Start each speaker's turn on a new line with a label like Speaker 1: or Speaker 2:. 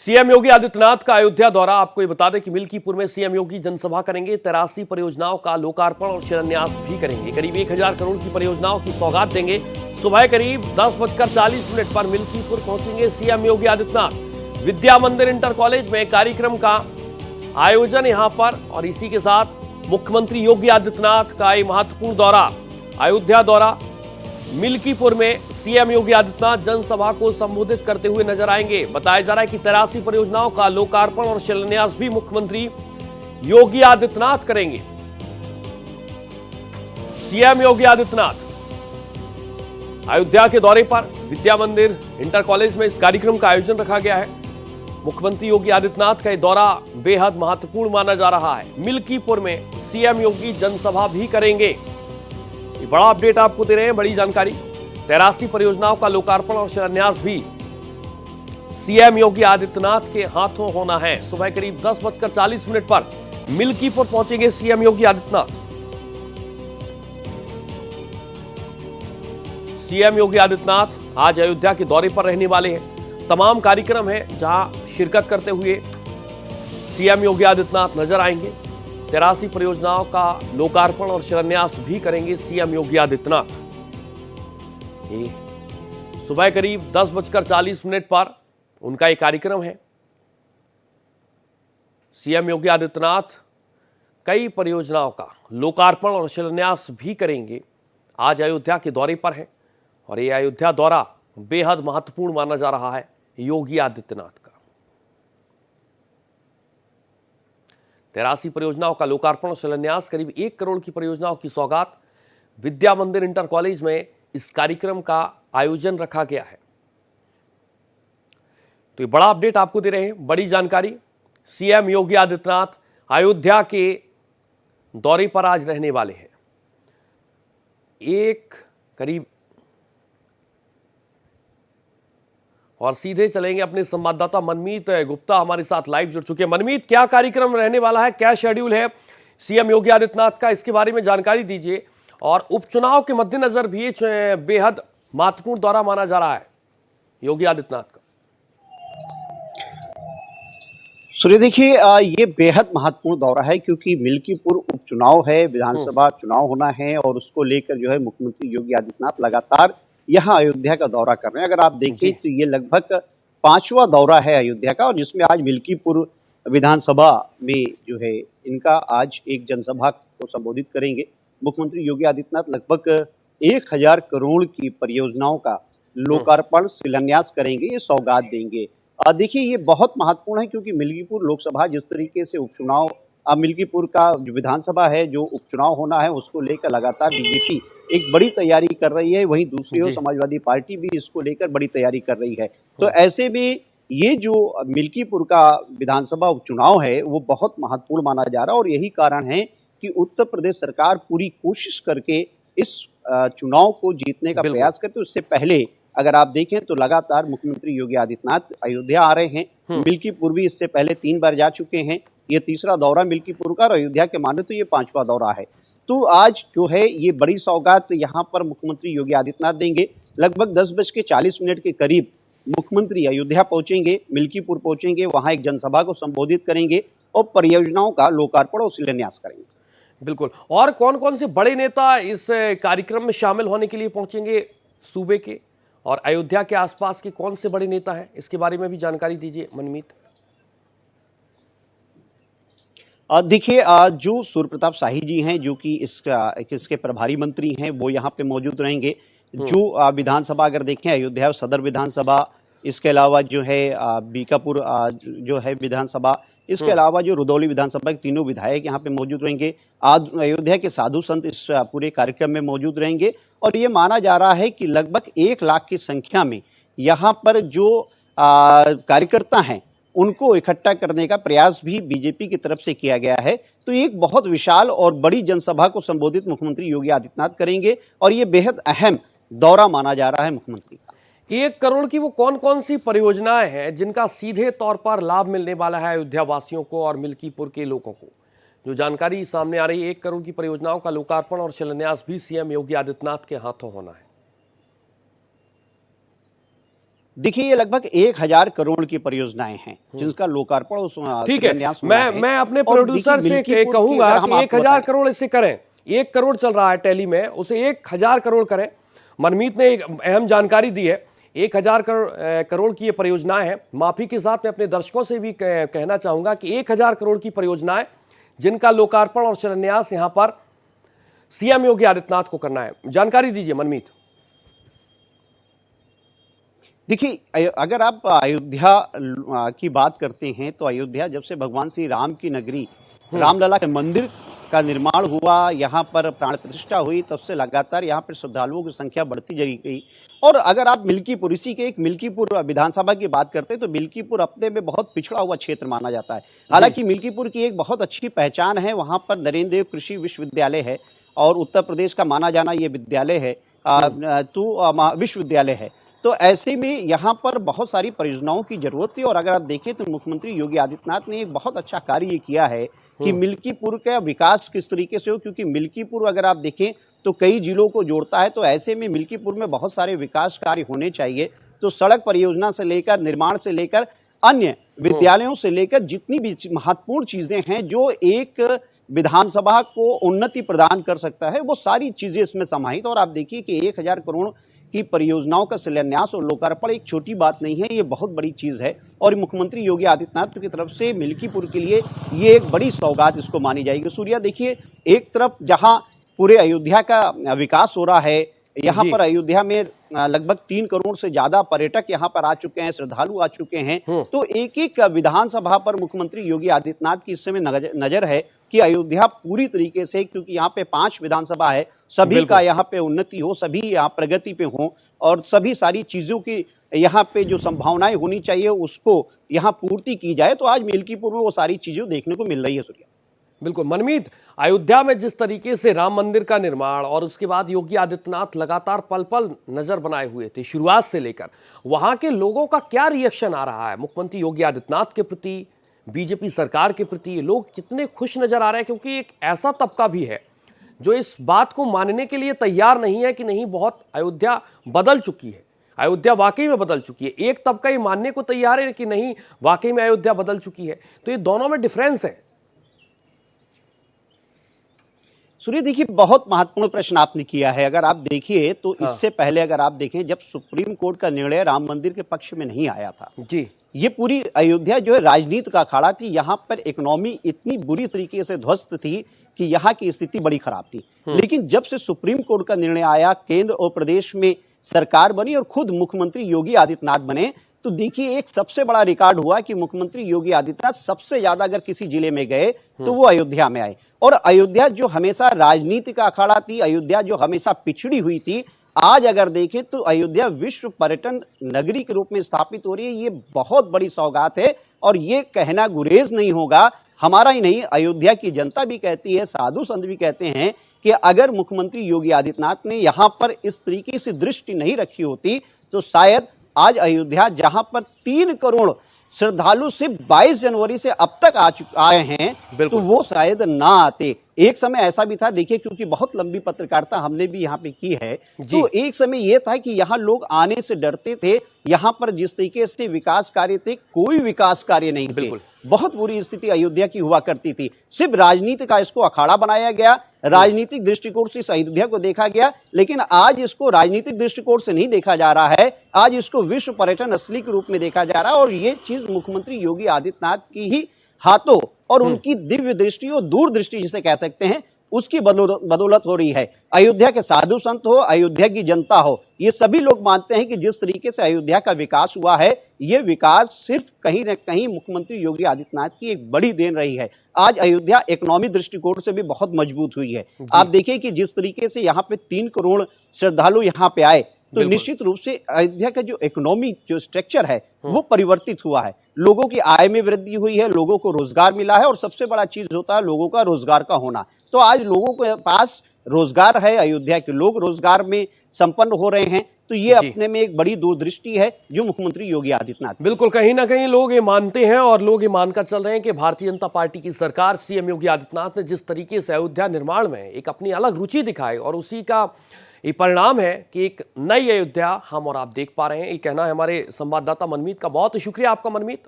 Speaker 1: CM Yogi Adityanath का अयोध्या दौरा। आपको ये बता दें कि मिल्कीपुर में सीएम योगी जनसभा करेंगे, 83 परियोजनाओं का लोकार्पण और शिलान्यास भी करेंगे। करीब 1000 करोड़ की परियोजनाओं की सौगात देंगे। सुबह करीब 10:40 पर मिल्कीपुर पहुंचेंगे सीएम योगी आदित्यनाथ। विद्या मंदिर इंटर कॉलेज में कार्यक्रम का आयोजन यहां पर, और इसी के साथ मुख्यमंत्री योगी आदित्यनाथ का एक महत्वपूर्ण दौरा, अयोध्या दौरा। मिल्कीपुर में सीएम योगी आदित्यनाथ जनसभा को संबोधित करते हुए नजर आएंगे। बताया जा रहा है कि 83 परियोजनाओं का लोकार्पण और शिलान्यास भी मुख्यमंत्री योगी आदित्यनाथ करेंगे। सीएम योगी आदित्यनाथ अयोध्या के दौरे पर विद्या मंदिर इंटर कॉलेज में इस कार्यक्रम का आयोजन रखा गया है। मुख्यमंत्री योगी आदित्यनाथ का यह दौरा बेहद महत्वपूर्ण माना जा रहा है। मिल्कीपुर में सीएम योगी जनसभा भी करेंगे। ये बड़ा अपडेट आपको दे रहे हैं, बड़ी जानकारी। 83 परियोजनाओं का लोकार्पण और शिलान्यास भी सीएम योगी आदित्यनाथ के हाथों होना है। सुबह करीब 10:40 पर मिल्कीपुर पहुंचेंगे सीएम योगी आदित्यनाथ। सीएम योगी आदित्यनाथ आज अयोध्या के दौरे पर रहने वाले हैं। तमाम कार्यक्रम है जहां शिरकत करते हुए सीएम योगी आदित्यनाथ नजर आएंगे। 83 परियोजनाओं का लोकार्पण और शिलान्यास भी करेंगे सीएम योगी आदित्यनाथ। सुबह करीब 10:40 पर उनका एक कार्यक्रम है। सीएम योगी आदित्यनाथ कई परियोजनाओं का लोकार्पण और शिलान्यास भी करेंगे। आज अयोध्या के दौरे पर है और यह अयोध्या दौरा बेहद महत्वपूर्ण माना जा रहा है योगी आदित्यनाथ का। 83 परियोजनाओं का लोकार्पण और शिलान्यास, करीब 1 करोड़ की परियोजनाओं की सौगात। विद्या मंदिर इंटर कॉलेज में इस कार्यक्रम का आयोजन रखा गया है। तो ये बड़ा अपडेट आपको दे रहे हैं, बड़ी जानकारी। सीएम योगी आदित्यनाथ अयोध्या के दौरे पर आज रहने वाले हैं। करीब और सीधे चलेंगे अपने संवाददाता मनमीत गुप्ता हमारे साथ लाइव जुड़ चुके हैं। मनमीत, क्या कार्यक्रम रहने वाला है, क्या शेड्यूल है सीएम योगी आदित्यनाथ का, इसके बारे में जानकारी दीजिए। और उपचुनाव के मद्देनजर भी बेहद महत्वपूर्ण दौरा माना जा रहा है योगी आदित्यनाथ का।
Speaker 2: सूर्य, देखिए ये बेहद महत्वपूर्ण दौरा है क्योंकि मिल्कीपुर उपचुनाव है, विधानसभा चुनाव होना है और उसको लेकर जो है मुख्यमंत्री योगी आदित्यनाथ लगातार यहाँ अयोध्या का दौरा कर रहे हैं। अगर आप देखें तो ये लगभग 5वां दौरा है अयोध्या का, और जिसमें आज मिल्कीपुर विधानसभा में जो है इनका आज एक जनसभा को संबोधित करेंगे। मुख्यमंत्री योगी आदित्यनाथ लगभग 1000 करोड़ की परियोजनाओं का लोकार्पण शिलान्यास करेंगे, ये सौगात देंगे। देखिए ये बहुत महत्वपूर्ण है क्योंकि मिल्कीपुर लोकसभा जिस तरीके से उपचुनाव, मिल्कीपुर का जो विधानसभा है जो उपचुनाव होना है उसको लेकर लगातार बीजेपी एक बड़ी तैयारी कर रही है, वहीं दूसरी ओर समाजवादी पार्टी भी इसको लेकर बड़ी तैयारी कर रही है। तो ऐसे में ये जो मिल्कीपुर का विधानसभा उपचुनाव है वो बहुत महत्वपूर्ण माना जा रहा है, और यही कारण है कि उत्तर प्रदेश सरकार पूरी कोशिश करके इस चुनाव को जीतने का प्रयास करते। उससे पहले अगर आप देखें तो लगातार मुख्यमंत्री योगी आदित्यनाथ अयोध्या आ रहे हैं। मिल्कीपुर भी इससे पहले 3 बार जा चुके हैं। ये तीसरा दौरा मिल्कीपुर का, और अयोध्या के माने तो ये 5वां दौरा है। तो आज जो है ये बड़ी सौगात यहाँ पर मुख्यमंत्री योगी आदित्यनाथ देंगे। लगभग 10:40 के करीब मुख्यमंत्री अयोध्या पहुंचेंगे, मिल्कीपुर पहुंचेंगे, वहां एक जनसभा को संबोधित करेंगे और परियोजनाओं का लोकार्पण और शिलान्यास करेंगे।
Speaker 1: बिल्कुल। और कौन कौन से बड़े नेता इस कार्यक्रम में शामिल होने के लिए पहुंचेंगे सूबे के, और अयोध्या के आसपास के कौन से बड़े नेता हैं, इसके बारे में भी जानकारी दीजिए मनमीत।
Speaker 2: देखिए जो सूर्य प्रताप शाही जी हैं जो कि इसके प्रभारी मंत्री हैं वो यहाँ पे मौजूद रहेंगे। जो विधानसभा अगर देखें अयोध्या सदर विधानसभा, इसके अलावा जो है बीकापुर जो है विधानसभा, इसके अलावा जो रुदौली विधानसभा के तीनों विधायक यहाँ पे मौजूद रहेंगे। अयोध्या के साधु संत इस पूरे कार्यक्रम में मौजूद रहेंगे, और ये माना जा रहा है कि लगभग 1 लाख की संख्या में यहाँ पर जो कार्यकर्ता हैं उनको इकट्ठा करने का प्रयास भी बीजेपी की तरफ से किया गया है। तो एक बहुत विशाल और बड़ी जनसभा को संबोधित मुख्यमंत्री योगी आदित्यनाथ करेंगे, और ये बेहद अहम दौरा माना जा रहा है मुख्यमंत्री का।
Speaker 1: 1 करोड़ की वो कौन कौन सी परियोजनाएं हैं जिनका सीधे तौर पर लाभ मिलने वाला है अयोध्या वासियों को और मिल्कीपुर के लोगों को? जो जानकारी सामने आ रही है, 1 करोड़ की परियोजनाओं का लोकार्पण और शिलान्यास भी सीएम योगी आदित्यनाथ के हाथों होना है।
Speaker 2: देखिए ये लगभग 1000 करोड़ की परियोजनाएं हैं जिनका लोकार्पण और
Speaker 1: ठीक है।
Speaker 2: शिलान्यास होना है।
Speaker 1: मैं अपने
Speaker 2: और
Speaker 1: प्रोड्यूसर
Speaker 2: देखिए
Speaker 1: से
Speaker 2: मिल्कीपुर की
Speaker 1: कहूंगा
Speaker 2: अगर हम
Speaker 1: कि
Speaker 2: आपको
Speaker 1: 1000
Speaker 2: बताएं,
Speaker 1: करोड़ इससे करें। 1 करोड़ चल रहा है टैली में, उसे 1000 करोड़ करें। मनमीत ने एक अहम जानकारी दी है। 1000 करोड़ की ये परियोजनाएं हैं। माफी के साथ मैं अपने दर्शकों से भी कहना चाहूंगा कि 1000 करोड़ की परियोजनाएं जिनका लोकार्पण और शिलान्यास यहां पर सीएम योगी आदित्यनाथ को करना है। जानकारी दीजिए मनमीत।
Speaker 2: देखिए अगर आप अयोध्या की बात करते हैं तो अयोध्या जब से भगवान श्री राम की नगरी रामलला के मंदिर का निर्माण हुआ, यहाँ पर प्राण प्रतिष्ठा हुई, तब से लगातार यहाँ पर श्रद्धालुओं की संख्या बढ़ती चली गई। और अगर आप मिल्कीपुर, इसी के एक मिल्कीपुर विधानसभा की बात करते हैं तो मिल्कीपुर अपने में बहुत पिछड़ा हुआ क्षेत्र माना जाता है। हालांकि मिल्कीपुर की एक बहुत अच्छी पहचान है, वहां पर नरेंद्र देव कृषि विश्वविद्यालय है और उत्तर प्रदेश का माना जाना ये विद्यालय है विश्वविद्यालय है। तो ऐसे में यहाँ पर बहुत सारी परियोजनाओं की जरूरत थी और अगर आप देखें तो मुख्यमंत्री योगी आदित्यनाथ ने एक बहुत अच्छा कार्य ये किया है कि मिल्कीपुर का विकास किस तरीके से हो, क्योंकि मिल्कीपुर अगर आप देखें तो कई जिलों को जोड़ता है। तो ऐसे में मिल्कीपुर में बहुत सारे विकास कार्य होने चाहिए। तो सड़क परियोजना से लेकर निर्माण से लेकर अन्य विद्यालयों से लेकर जितनी भी महत्वपूर्ण चीजें हैं जो एक विधानसभा को उन्नति प्रदान कर सकता है, वो सारी चीजें इसमें समाहित। और आप देखिए कि 1000 करोड़ की परियोजनाओं का शिलान्यास और लोकार्पण एक छोटी बात नहीं है, ये बहुत बड़ी चीज है। और मुख्यमंत्री योगी आदित्यनाथ की तरफ से मिल्कीपुर के लिए ये एक बड़ी सौगात इसको मानी जाएगी। सूर्या देखिए, एक तरफ जहां पूरे अयोध्या का विकास हो रहा है, यहाँ पर अयोध्या में लगभग 3 करोड़ से ज्यादा पर्यटक यहाँ पर आ चुके हैं, श्रद्धालु आ चुके हैं। तो एक एक विधानसभा पर मुख्यमंत्री योगी आदित्यनाथ की इस समय नजर है कि अयोध्या पूरी तरीके से, क्योंकि यहाँ पे 5 विधानसभा है, सभी का यहाँ पे उन्नति हो, सभी यहाँ प्रगति पे हो और सभी सारी चीजों की यहाँ पे जो संभावनाएं होनी चाहिए उसको यहाँ पूर्ति की जाए। तो आज मिल्कीपुर में वो सारी चीजें देखने को मिल रही है। सूर्या
Speaker 1: बिल्कुल मनमीत, अयोध्या में जिस तरीके से राम मंदिर का निर्माण और उसके बाद योगी आदित्यनाथ लगातार पल पल नजर बनाए हुए थे शुरुआत से लेकर, वहां के लोगों का क्या रिएक्शन आ रहा है मुख्यमंत्री योगी आदित्यनाथ के प्रति, बीजेपी सरकार के प्रति? लोग कितने खुश नजर आ रहे हैं? क्योंकि एक ऐसा तबका भी है जो इस बात को मानने के लिए तैयार नहीं है कि नहीं बहुत अयोध्या बदल चुकी है, अयोध्या वाकई में बदल चुकी है। एक तबका ये मानने को तैयार है कि नहीं वाकई में अयोध्या बदल चुकी है। तो ये दोनों में डिफरेंस है।
Speaker 2: सूर्य देखिए, बहुत महत्वपूर्ण प्रश्न आपने किया है। अगर आप देखिए तो इससे पहले अगर आप देखें, जब सुप्रीम कोर्ट का निर्णय राम मंदिर के पक्ष में नहीं आया था जी, ये पूरी अयोध्या जो है राजनीति का अखाड़ा थी। यहाँ पर इकोनॉमी इतनी बुरी तरीके से ध्वस्त थी कि यहाँ की स्थिति बड़ी खराब थी। लेकिन जब से सुप्रीम कोर्ट का निर्णय आया, केंद्र और प्रदेश में सरकार बनी और खुद मुख्यमंत्री योगी आदित्यनाथ बने, तो देखिए एक सबसे बड़ा रिकॉर्ड हुआ कि मुख्यमंत्री योगी आदित्यनाथ सबसे ज्यादा अगर किसी जिले में गए तो वो अयोध्या में आए। और अयोध्या जो हमेशा राजनीति का अखाड़ा थी, अयोध्या जो हमेशा पिछड़ी हुई थी, आज अगर देखें तो अयोध्या विश्व पर्यटन नगरी के रूप में स्थापित हो रही है। ये बहुत बड़ी सौगात है और ये कहना गुरेज नहीं होगा। हमारा ही नहीं, अयोध्या की जनता भी कहती है, साधु संत भी कहते हैं कि अगर मुख्यमंत्री योगी आदित्यनाथ ने यहाँ पर इस तरीके से दृष्टि नहीं रखी होती तो शायद आज अयोध्या जहां पर 3 करोड़ श्रद्धालु सिर्फ 22 जनवरी से अब तक आए हैं, तो वो शायद ना आते। एक समय ऐसा भी था, देखिए, क्योंकि बहुत लंबी पत्रकारिता हमने भी यहाँ पे की है, तो एक समय ये था कि यहाँ लोग आने से डरते थे। यहाँ पर जिस तरीके से विकास कार्य थे, कोई विकास कार्य नहीं थे। बहुत बुरी स्थिति अयोध्या की हुआ करती थी। सिर्फ राजनीति का इसको अखाड़ा बनाया गया, राजनीतिक दृष्टिकोण से इस अयोध्या को देखा गया। लेकिन आज इसको राजनीतिक दृष्टिकोण से नहीं देखा जा रहा है, आज इसको विश्व पर्यटन स्थली के रूप में देखा जा रहा है। और ये चीज मुख्यमंत्री योगी आदित्यनाथ की ही हाथों और उनकी दिव्य दृष्टि और दूरदृष्टि जिसे कह सकते हैं, उसकी बदौलत हो रही है। अयोध्या के साधु संत हो, अयोध्या की जनता हो, ये सभी लोग मानते हैं कि जिस तरीके से अयोध्या का विकास हुआ है, ये विकास सिर्फ कहीं न कहीं मुख्यमंत्री योगी आदित्यनाथ की एक बड़ी देन रही है। आज अयोध्या इकोनॉमी दृष्टिकोण से भी बहुत मजबूत हुई है। आप देखिए कि जिस तरीके से यहाँ पे 3 करोड़ श्रद्धालु यहाँ पे आए, तो निश्चित रूप से अयोध्या का जो इकोनॉमी जो स्ट्रक्चर है वो परिवर्तित हुआ है। लोगों की आय में वृद्धि हुई है, लोगों को रोजगार मिला है और सबसे बड़ा चीज होता है लोगों का रोजगार का होना। तो आज लोगों के पास रोजगार है, अयोध्या के लोग रोजगार में संपन्न हो रहे हैं। तो ये अपने में एक बड़ी दूरदृष्टि है जो मुख्यमंत्री योगी आदित्यनाथ।
Speaker 1: बिल्कुल, कहीं ना कहीं लोग ये मानते हैं और लोग ये मानकर चल रहे हैं कि भारतीय जनता पार्टी की सरकार, सीएम योगी आदित्यनाथ ने जिस तरीके से अयोध्या निर्माण में एक अपनी अलग रुचि दिखाई और उसी का ये परिणाम है कि एक नई अयोध्या हम और आप देख पा रहे हैं। ये कहना है हमारे संवाददाता मनमीत का। बहुत शुक्रिया आपका मनमीत।